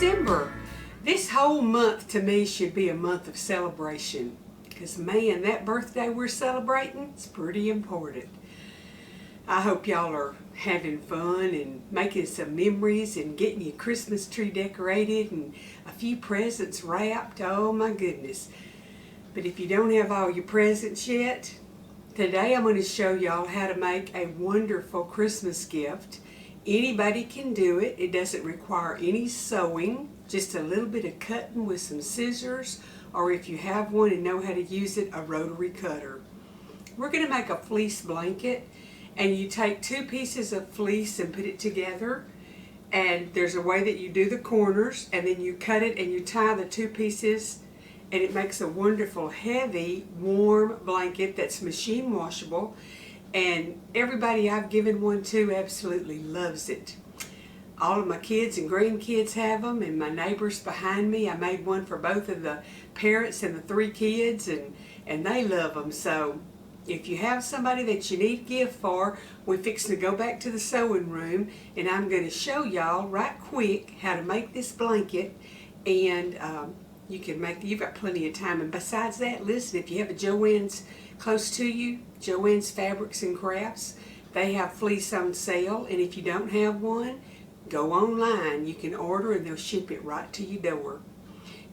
December. This whole month to me should be a month of celebration. Because man, that birthday we're celebrating is pretty important. I hope y'all are having fun and making some memories and getting your Christmas tree decorated and a few presents wrapped. Oh my goodness. But if you don't have all your presents yet, today I'm going to show y'all how to make a wonderful Christmas gift. Anybody can do it. It doesn't require any sewing, just a little bit of cutting with some scissors, or if you have one and know how to use it, a rotary cutter. We're going to make a fleece blanket, and you take 2 pieces of fleece and put it together, and there's a way that you do the corners, and then you cut it and you tie the 2 pieces, and it makes a wonderful, heavy, warm blanket that's machine washable. And everybody I've given one to absolutely loves it. All of my kids and grandkids have them, and my neighbors behind me. I made one for both of the parents and the 3 kids, and they love them. So if you have somebody that you need a gift for, we're fixing to go back to the sewing room, and I'm going to show y'all right quick how to make this blanket. And you can make, you've got plenty of time. And besides that, listen, if you have a Joann's close to you, Joann's Fabrics and Crafts, they have fleece on sale, and if you don't have one, go online. You can order and they'll ship it right to your door.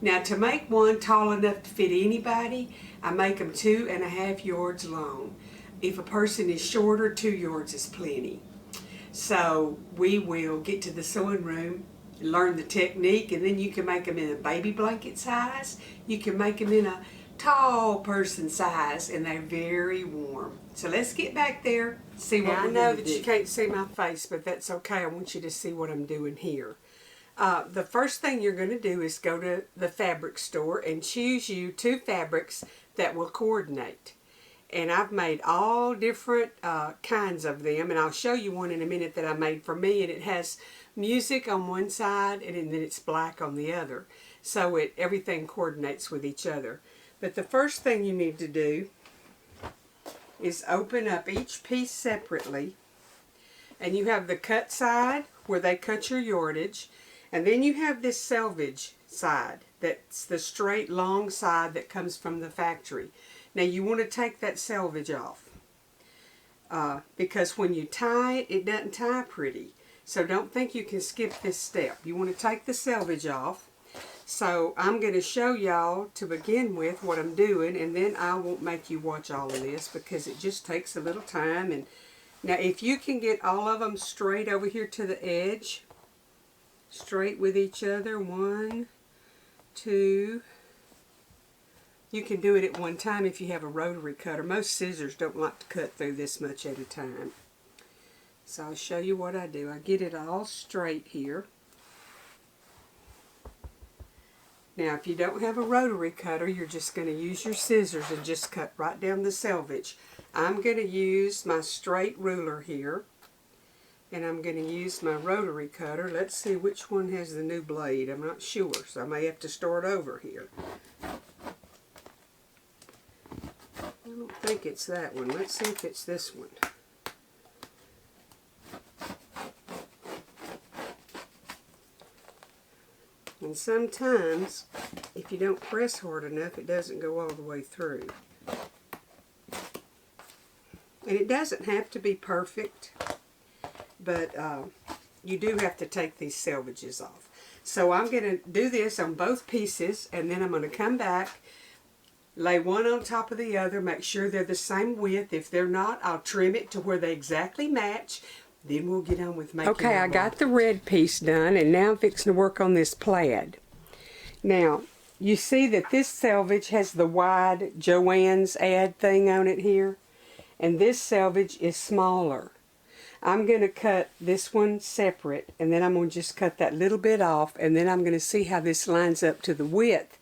Now, to make one tall enough to fit anybody, I make them 2.5 yards long. If a person is shorter, 2 yards is plenty. So we will get to the sewing room, learn the technique, and then you can make them in a baby blanket size. You can make them in a tall person size, and they're very warm. So let's get back there, see what we're going to do. I know that you can't see my face, but that's okay. I want you to see what I'm doing here. The first thing you're going to do is go to the fabric store and choose you 2 fabrics that will coordinate. And I've made all different kinds of them, and I'll show you one in a minute that I made for me, and it has music on one side and then it's black on the other. So everything coordinates with each other. But the first thing you need to do is open up each piece separately, and you have the cut side where they cut your yardage, and then you have this selvage side, that's the straight long side that comes from the factory. Now you want to take that selvage off because when you tie it, it doesn't tie pretty. So don't think you can skip this step. You want to take the selvage off. So I'm going to show y'all to begin with what I'm doing, and then I won't make you watch all of this because it just takes a little time. And now if you can get all of them straight over here to the edge, straight with each other, 1, 2, you can do it at one time if you have a rotary cutter. Most scissors don't like to cut through this much at a time. So I'll show you what I do. I get it all straight here. Now, if you don't have a rotary cutter, you're just going to use your scissors and just cut right down the selvage. I'm going to use my straight ruler here, and I'm going to use my rotary cutter. Let's see which one has the new blade. I'm not sure, so I may have to start over here. I don't think it's that one. Let's see if it's this one. And sometimes, if you don't press hard enough, it doesn't go all the way through. And it doesn't have to be perfect, but you do have to take these selvages off. So I'm going to do this on both pieces, and then I'm going to come back, lay one on top of the other, make sure they're the same width. If they're not, I'll trim it to where they exactly match. Then we'll get on with making Okay, I got the red piece done, and now I'm fixing to work on this plaid. Now, you see that this selvage has the wide Joann's ad thing on it here, and this selvage is smaller. I'm going to cut this one separate, and then I'm going to just cut that little bit off, and then I'm going to see how this lines up to the width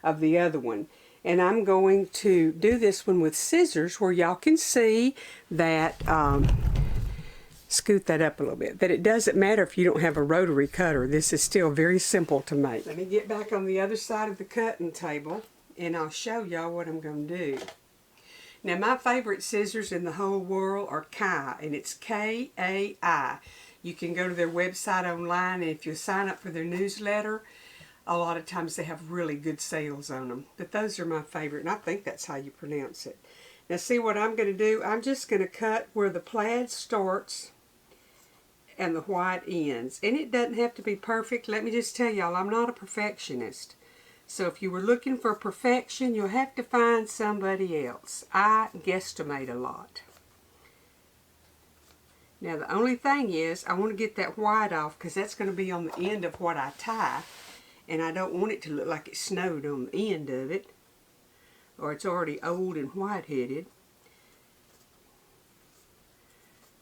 of the other one. And I'm going to do this one with scissors where y'all can see that scoot that up a little bit, that it doesn't matter if you don't have a rotary cutter. This is still very simple to make. Let me get back on the other side of the cutting table, and I'll show y'all what I'm going to do. Now, my favorite scissors in the whole world are Kai, and it's K-A-I. You can go to their website online, and if you sign up for their newsletter, a lot of times they have really good sales on them. But those are my favorite, and I think that's how you pronounce it. Now see what I'm going to do? I'm just going to cut where the plaid starts and the white ends. And it doesn't have to be perfect. Let me just tell y'all, I'm not a perfectionist. So if you were looking for perfection, you'll have to find somebody else. I guesstimate a lot. Now the only thing is, I want to get that white off because that's going to be on the end of what I tie. And I don't want it to look like it snowed on the end of it, or it's already old and white-headed.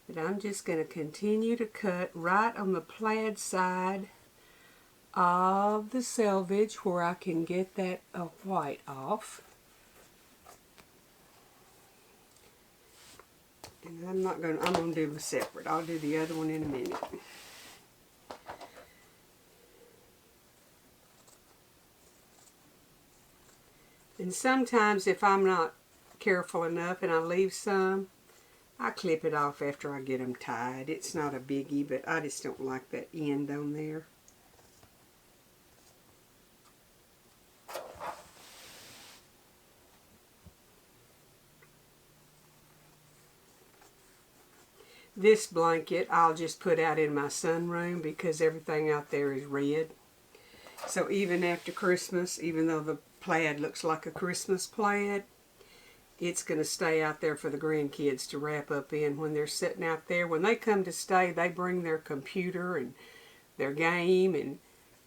But I'm just going to continue to cut right on the plaid side of the selvage where I can get that white off. And I'm going to do them separate. I'll do the other one in a minute. And sometimes if I'm not careful enough and I leave some, I clip it off after I get them tied. It's not a biggie, but I just don't like that end on there. This blanket I'll just put out in my sunroom because everything out there is red. So even after Christmas, even though the plaid looks like a Christmas plaid, it's going to stay out there for the grandkids to wrap up in when they're sitting out there. When they come to stay, they bring their computer and their game, and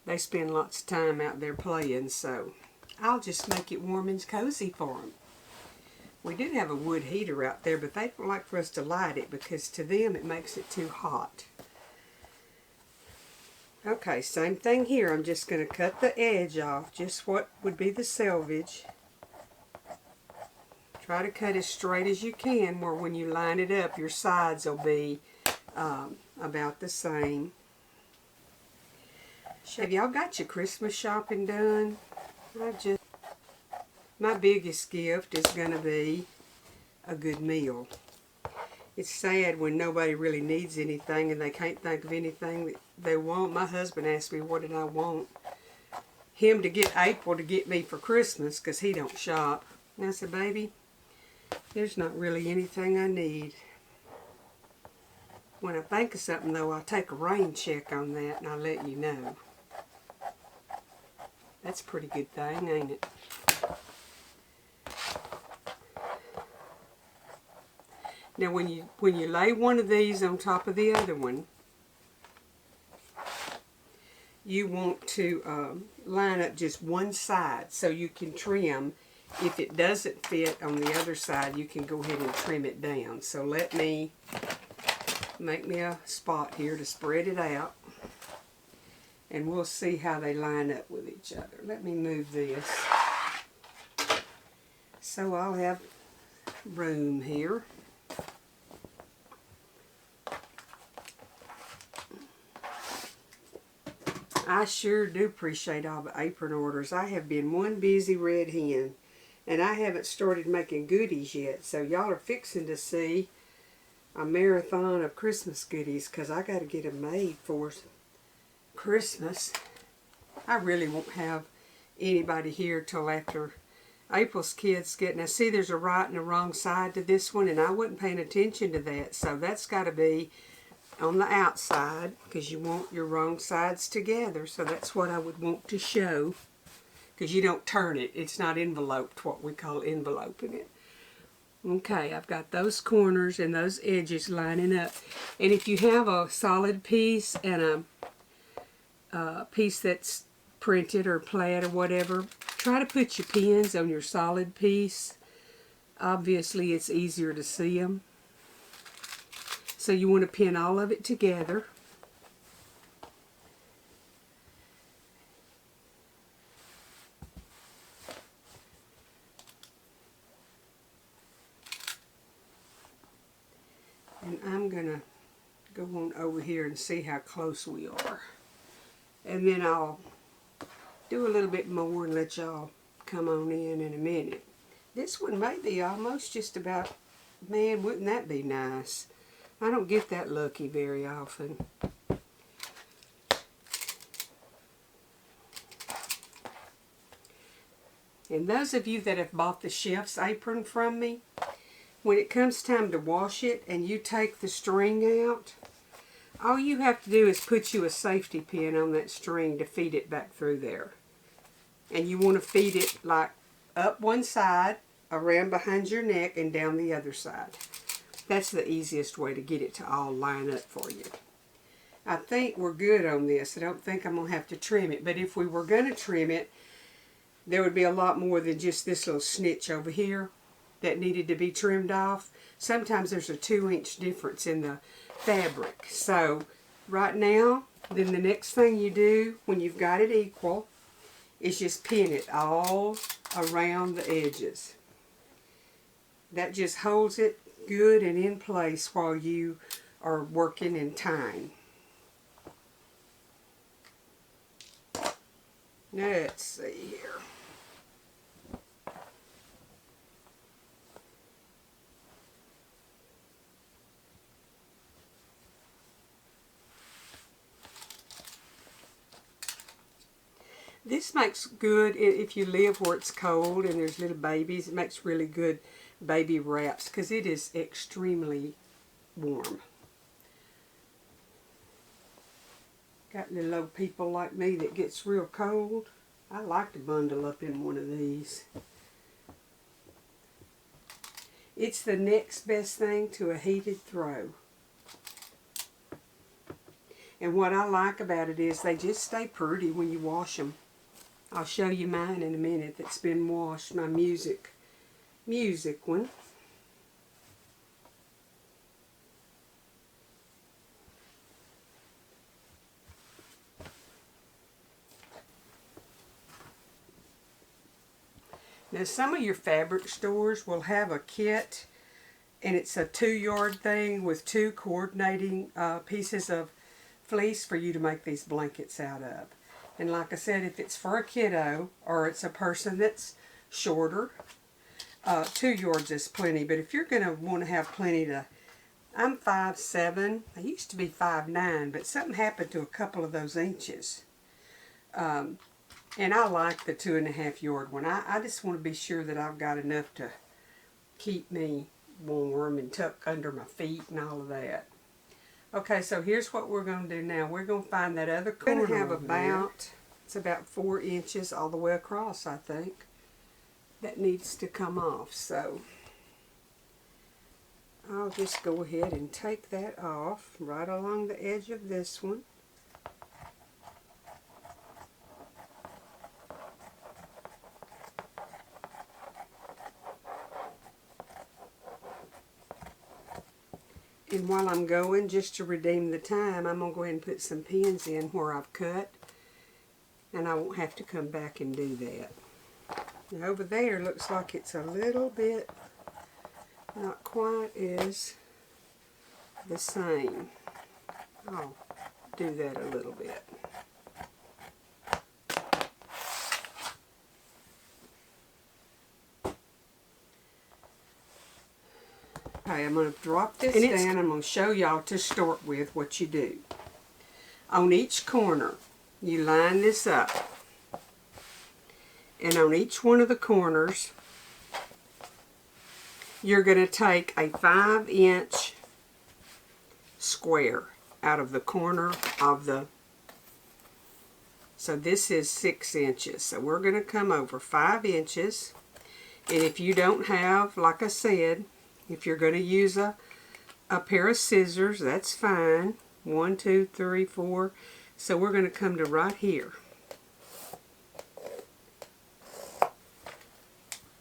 they spend lots of time out there playing. So I'll just make it warm and cozy for them. We do have a wood heater out there, but they don't like for us to light it because to them it makes it too hot. Okay, same thing here. I'm just going to cut the edge off, just what would be the selvage. Try to cut as straight as you can, where when you line it up, your sides will be about the same. Have y'all got your Christmas shopping done? My biggest gift is going to be a good meal. It's sad when nobody really needs anything and they can't think of anything that they want. My husband asked me what did I want him to get April to get me for Christmas because he don't shop. And I said, baby, there's not really anything I need. When I think of something though, I'll take a rain check on that and I'll let you know. That's a pretty good thing, ain't it? Now when you lay one of these on top of the other one, you want to line up just one side so you can trim. If it doesn't fit on the other side, you can go ahead and trim it down. So let me make me a spot here to spread it out, and we'll see how they line up with each other. Let me move this so I'll have room here. I sure do appreciate all the apron orders. I have been one busy red hen, and I haven't started making goodies yet. So y'all are fixing to see a marathon of Christmas goodies because I got to get them made for Christmas. I really won't have anybody here till after April's kids get. Now see, there's a right and a wrong side to this one, and I wasn't paying attention to that. So that's got to be on the outside because you want your wrong sides together. So that's what I would want to show, because you don't turn it. It's not enveloped, what we call enveloping it. Okay, I've got those corners and those edges lining up. And if you have a solid piece and a piece that's printed or plaid or whatever, try to put your pins on your solid piece. Obviously it's easier to see them. So you want to pin all of it together. And I'm going to go on over here and see how close we are. And then I'll do a little bit more and let y'all come on in a minute. This one may be almost just about, man, wouldn't that be nice? I don't get that lucky very often. And those of you that have bought the chef's apron from me, when it comes time to wash it and you take the string out, all you have to do is put you a safety pin on that string to feed it back through there. And you want to feed it like up one side, around behind your neck, and down the other side. That's the easiest way to get it to all line up for you. I think we're good on this. I don't think I'm going to have to trim it. But if we were going to trim it, there would be a lot more than just this little snitch over here that needed to be trimmed off. Sometimes there's a 2-inch difference in the fabric. So right now, then the next thing you do when you've got it equal is just pin it all around the edges. That just holds it good and in place while you are working and tying. Let's see here. This makes good if you live where it's cold and there's little babies. It makes really good baby wraps because it is extremely warm. Got little old people like me that gets real cold. I like to bundle up in one of these. It's the next best thing to a heated throw. And what I like about it is they just stay pretty when you wash them. I'll show you mine in a minute that's been washed, my music one. Now some of your fabric stores will have a kit, and it's a 2-yard thing with 2 coordinating pieces of fleece for you to make these blankets out of. And like I said, if it's for a kiddo or it's a person that's shorter, 2 yards is plenty. But if you're going to want to have plenty to... I'm 5'7". I used to be 5'9", but something happened to a couple of those inches. And I like the 2.5 yard one. I just want to be sure that I've got enough to keep me warm and tuck under my feet and all of that. Okay, so here's what we're going to do now. We're going to find that other corner. We're going to have about, it's about 4 inches all the way across, I think. That needs to come off, so I'll just go ahead and take that off right along the edge of this one. And while I'm going, just to redeem the time, I'm going to go ahead and put some pins in where I've cut. And I won't have to come back and do that. Now over there looks like it's a little bit not quite as the same. I'll do that a little bit. Okay, I'm going to drop this down. I'm going to show y'all to start with what you do. On each corner, you line this up. And on each one of the corners, you're going to take a 5-inch square out of the corner of the... So this is 6 inches. So we're going to come over 5 inches. And if you don't have, like I said, if you're going to use a pair of scissors, that's fine. 1, 2, 3, 4. So we're going to come to right here.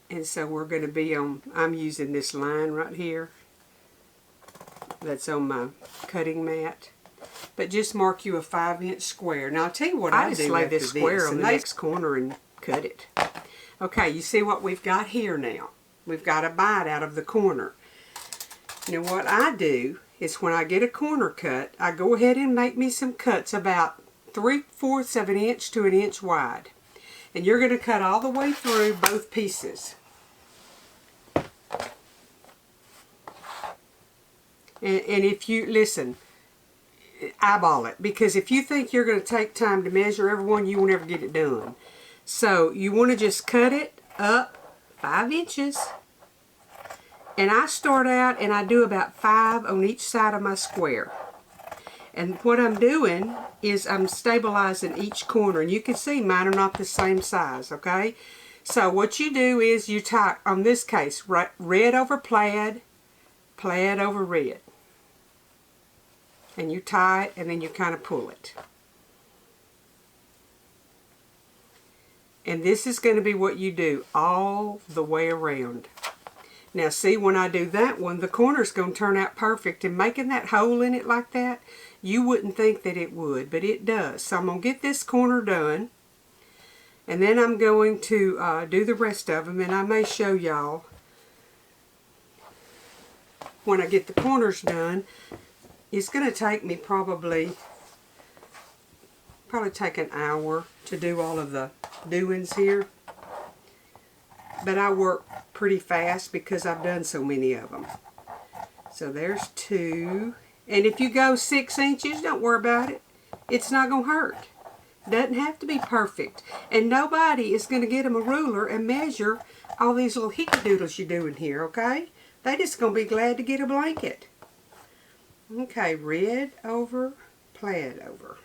And so we're going to be on, I'm using this line right here. That's on my cutting mat. But just mark you a 5-inch square. Now I'll tell you what I just lay this square on the next corner and cut it. Okay, you see what we've got here now. We've got a bite out of the corner. Now what I do is when I get a corner cut, I go ahead and make me some cuts about 3/4 of an inch to an inch wide. And you're going to cut all the way through both pieces. And if you, listen, eyeball it. Because if you think you're going to take time to measure every one, you won't ever get it done. So you want to just cut it up 5 inches. And I start out and I do about 5 on each side of my square. And what I'm doing is I'm stabilizing each corner. And you can see mine are not the same size, okay? So what you do is you tie, on this case, red over plaid, plaid over red. And you tie it and then you kind of pull it. And this is going to be what you do all the way around. Now see, when I do that one, the corner's going to turn out perfect. And making that hole in it like that, you wouldn't think that it would, but it does. So I'm going to get this corner done. And then I'm going to do the rest of them. And I may show y'all when I get the corners done. It's going to take me probably take an hour to do all of the doings here. But I work pretty fast because I've done so many of them. So there's 2. And if you go 6 inches, don't worry about it. It's not going to hurt. Doesn't have to be perfect. And nobody is going to get them a ruler and measure all these little hickey-doodles you're doing here, okay? They just going to be glad to get a blanket. Okay, red over, plaid over.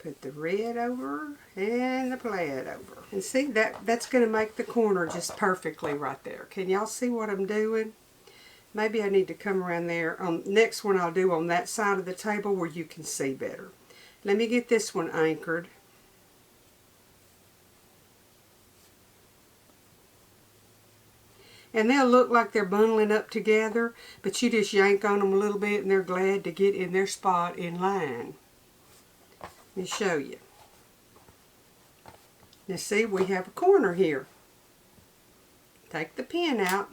Put the red over and the plaid over. And see, that's going to make the corner just perfectly right there. Can y'all see what I'm doing? Maybe I need to come around there. Next one I'll do on that side of the table where you can see better. Let me get this one anchored. And they'll look like they're bundling up together, but you just yank on them a little bit and they're glad to get in their spot in line. Let me show you. Now see, we have a corner here. Take the pin out.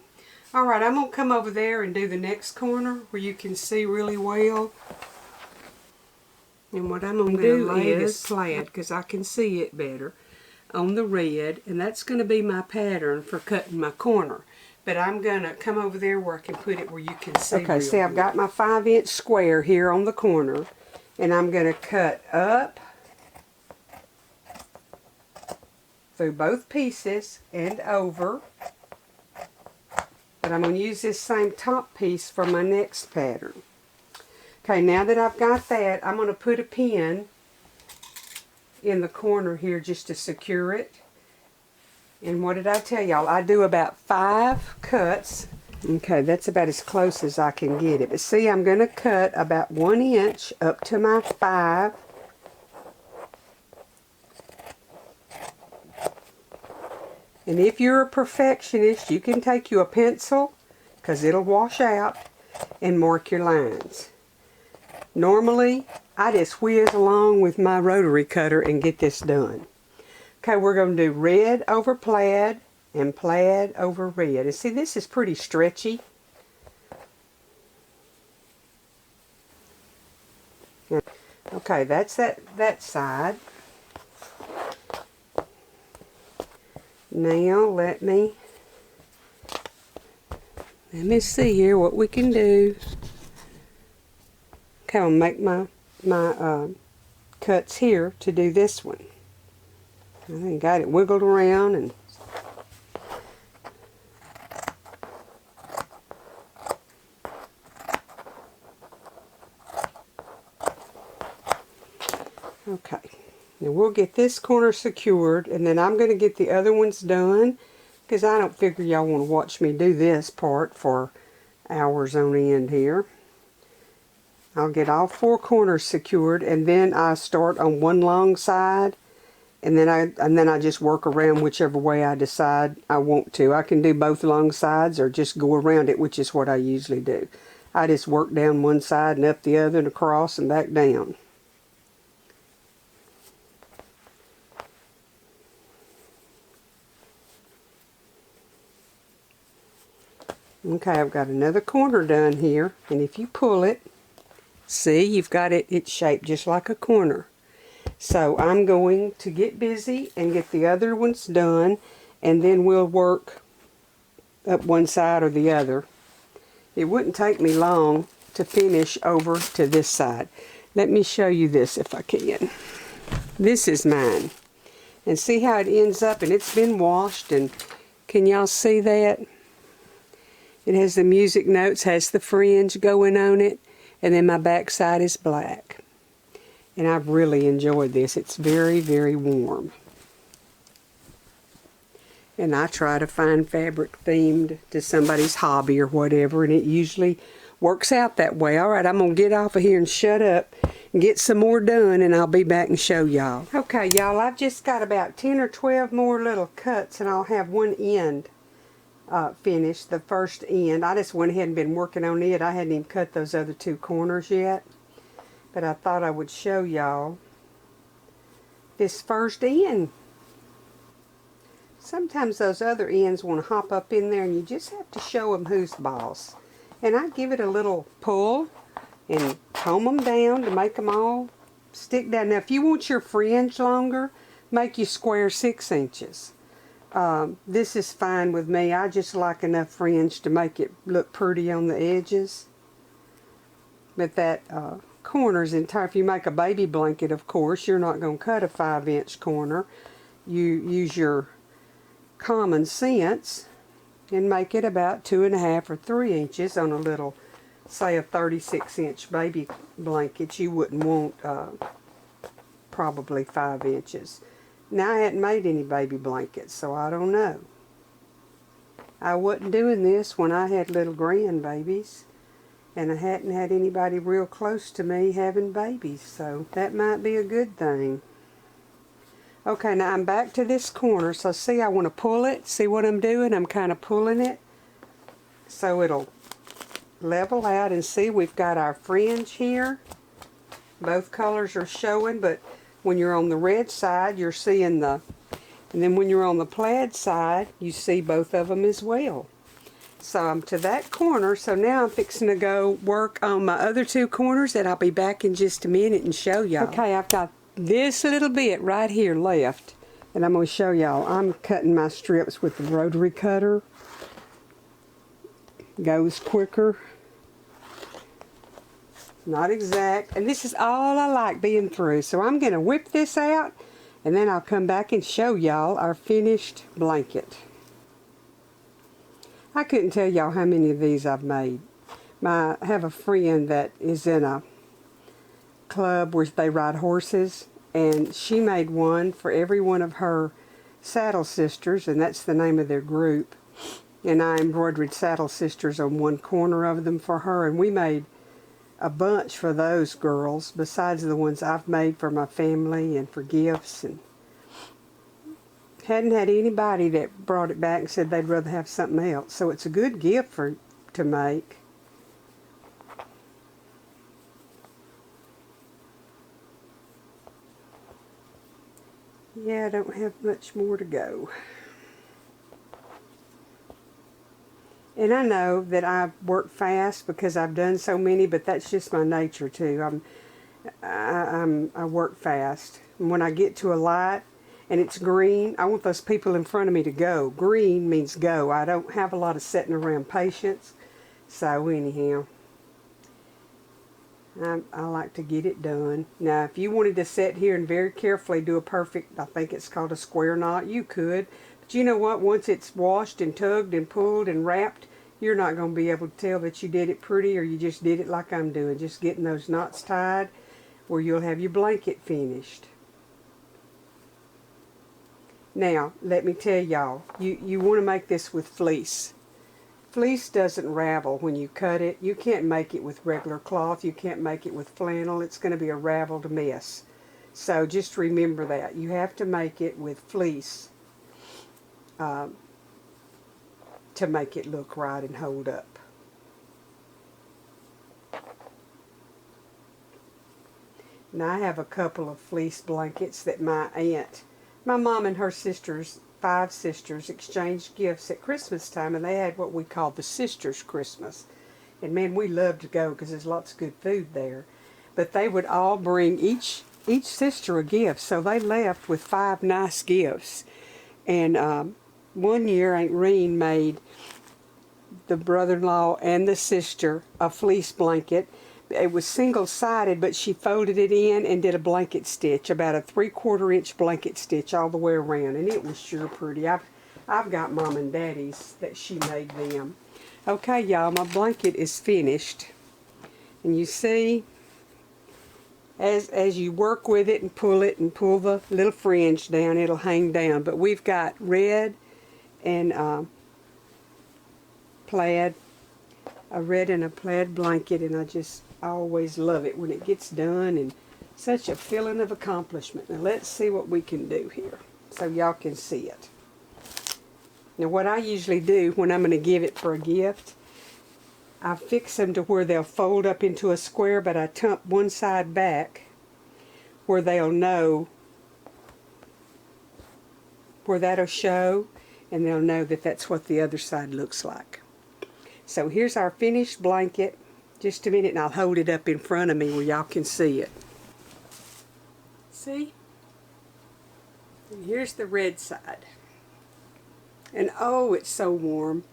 Alright, I'm going to come over there and do the next corner where you can see really well. And what I'm going to do is plaid, because I can see it better, on the red. And that's going to be my pattern for cutting my corner. But I'm going to come over there where I can put it where you can see. Okay, see, I've got my 5-inch square here on the corner. And I'm going to cut up through both pieces and over. But I'm going to use this same top piece for my next pattern. Okay, now that I've got that, I'm going to put a pin in the corner here just to secure it. And what did I tell y'all? I do about 5 cuts. Okay, that's about as close as I can get it. But see, I'm going to cut about 1 inch up to my 5. And if you're a perfectionist, you can take you a pencil, because it'll wash out, and mark your lines. Normally, I just whiz along with my rotary cutter and get this done. Okay, we're going to do red over plaid and plaid over red. And see, this is pretty stretchy. Okay, that's that side. Now let me see here what we can do. Okay, I'll make my cuts here to do this one. I think got it wiggled around and okay. Now we'll get this corner secured, and then I'm going to get the other ones done, because I don't figure y'all want to watch me do this part for hours on end here. I'll get all 4 corners secured, and then I start on one long side, and then I just work around whichever way I decide I want to. I can do both long sides or just go around it, which is what I usually do. I just work down one side and up the other and across and back down. Okay, I've got another corner done here, and if you pull it, see, you've got it, it's shaped just like a corner. So I'm going to get busy and get the other ones done, and then we'll work up one side or the other. It wouldn't take me long to finish over to this side. Let me show you this if I can. This is mine. And see how it ends up, and it's been washed, and can y'all see that? It has the music notes, has the fringe going on it, and then my back side is black. And I've really enjoyed this. It's very, very warm. And I try to find fabric themed to somebody's hobby or whatever, and it usually works out that way. All right, I'm going to get off of here and shut up and get some more done, and I'll be back and show y'all. Okay, y'all, I've just got about 10 or 12 more little cuts, and I'll have one end finished, the first end. I just went ahead and been working on it. I hadn't even cut those other two corners yet, but I thought I would show y'all this first end. Sometimes those other ends want to hop up in there, and you just have to show them who's boss. And I give it a little pull and comb them down to make them all stick down. Now, if you want your fringe longer, make your square 6 inches. This is fine with me. I just like enough fringe to make it look pretty on the edges. But that corner's entire. If you make a baby blanket, of course, you're not going to cut a 5-inch corner. You use your common sense and make it about 2.5 or 3 inches on a little, say a 36-inch baby blanket. You wouldn't want probably 5 inches. Now, I hadn't made any baby blankets, so I don't know. I wasn't doing this when I had little grandbabies, and I hadn't had anybody real close to me having babies, so that might be a good thing. Okay, now I'm back to this corner, so see, I want to pull it. See what I'm doing? I'm kind of pulling it so it'll level out, and see, we've got our fringe here. Both colors are showing, but when you're on the red side, you're seeing the, and then when you're on the plaid side, you see both of them as well. So I'm to that corner, so now I'm fixing to go work on my other two corners, and I'll be back in just a minute and show y'all. Okay, I've got this little bit right here left, and I'm going to show y'all. I'm cutting my strips with the rotary cutter. Goes quicker. Not exact, and this is all I like being through, so I'm going to whip this out, and then I'll come back and show y'all our finished blanket. I couldn't tell y'all how many of these I've made. I have a friend that is in a club where they ride horses, and she made one for every one of her Saddle Sisters, and that's the name of their group. And I embroidered Saddle Sisters on one corner of them for her, and we made a bunch for those girls besides the ones I've made for my family and for gifts. And hadn't had anybody that brought it back and said they'd rather have something else, so it's a good gift to make. Yeah, I don't have much more to go. And I know that I work fast because I've done so many, but that's just my nature too. I work fast. And when I get to a light and it's green, I want those people in front of me to go. Green means go. I don't have a lot of sitting around patience. So anyhow, I like to get it done. Now, if you wanted to sit here and very carefully do a perfect, I think it's called a square knot, you could. But you know what? Once it's washed and tugged and pulled and wrapped, you're not going to be able to tell that you did it pretty or you just did it like I'm doing. Just getting those knots tied where you'll have your blanket finished. Now, let me tell y'all, you want to make this with fleece. Fleece doesn't ravel when you cut it. You can't make it with regular cloth. You can't make it with flannel. It's going to be a raveled mess. So just remember that. You have to make it with fleece to make it look right and hold up. Now I have a couple of fleece blankets that my mom and her sisters, 5 sisters, exchanged gifts at Christmas time, and they had what we call the Sisters Christmas. And man, we loved to go because there's lots of good food there. But they would all bring each sister a gift, so they left with 5 nice gifts. And one year Aunt Reen made the brother-in-law and the sister a fleece blanket. It was single-sided, but she folded it in and did a blanket stitch, about a 3/4 inch blanket stitch all the way around, and it was sure pretty. I've got Mom and Daddy's that she made them. Okay, y'all, my blanket is finished, and you see, as you work with it and pull the little fringe down, it'll hang down. But we've got red and plaid, a red and a plaid blanket, and I always love it when it gets done, and such a feeling of accomplishment. Now let's see what we can do here so y'all can see it. Now what I usually do when I'm going to give it for a gift, I fix them to where they'll fold up into a square, but I tump one side back where they'll know, where that'll show, and they'll know that that's what the other side looks like. So here's our finished blanket. Just a minute and I'll hold it up in front of me where y'all can see it. See? And here's the red side. And oh, it's so warm.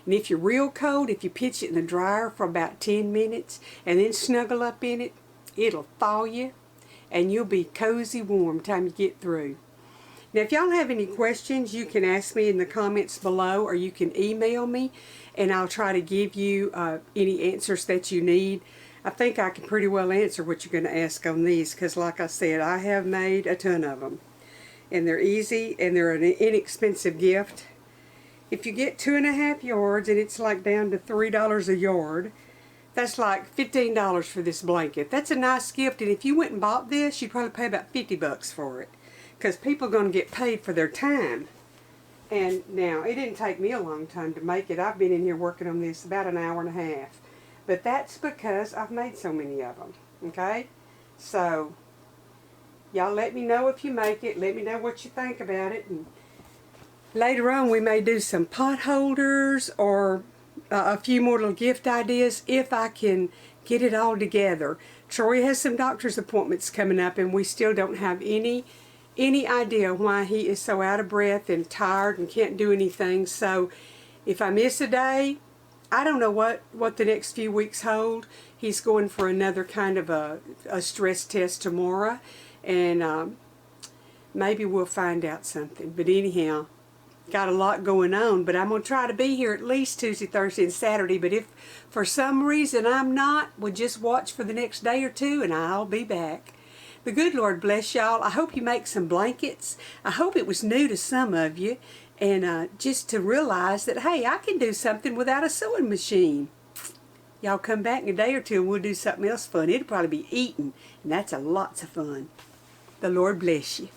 And if you're real cold, if you pitch it in the dryer for about 10 minutes and then snuggle up in it, it'll thaw you and you'll be cozy warm time you get through. Now if y'all have any questions, you can ask me in the comments below, or you can email me and I'll try to give you any answers that you need. I think I can pretty well answer what you're going to ask on these, because like I said, I have made a ton of them. And they're easy and they're an inexpensive gift. If you get 2.5 yards and it's like down to $3 a yard, that's like $15 for this blanket. That's a nice gift, and if you went and bought this, you'd probably pay about 50 bucks for it, because people are going to get paid for their time. And now, it didn't take me a long time to make it. I've been in here working on this about an hour and a half. But that's because I've made so many of them, okay? So, y'all let me know if you make it. Let me know what you think about it. And later on, we may do some pot holders or a few more little gift ideas if I can get it all together. Troy has some doctor's appointments coming up, and we still don't have any idea why he is so out of breath and tired and can't do anything. So if I miss a day, I don't know what the next few weeks hold. He's going for another kind of a stress test tomorrow, and maybe we'll find out something. But anyhow, got a lot going on, but I'm going to try to be here at least Tuesday, Thursday, and Saturday. But if for some reason I'm not, we'll just watch for the next day or two and I'll be back. The good Lord bless y'all. I hope you make some blankets. I hope it was new to some of you, and just to realize that, hey, I can do something without a sewing machine. Y'all come back in a day or two and we'll do something else fun. It'll probably be eating, and that's lots of fun. The Lord bless you.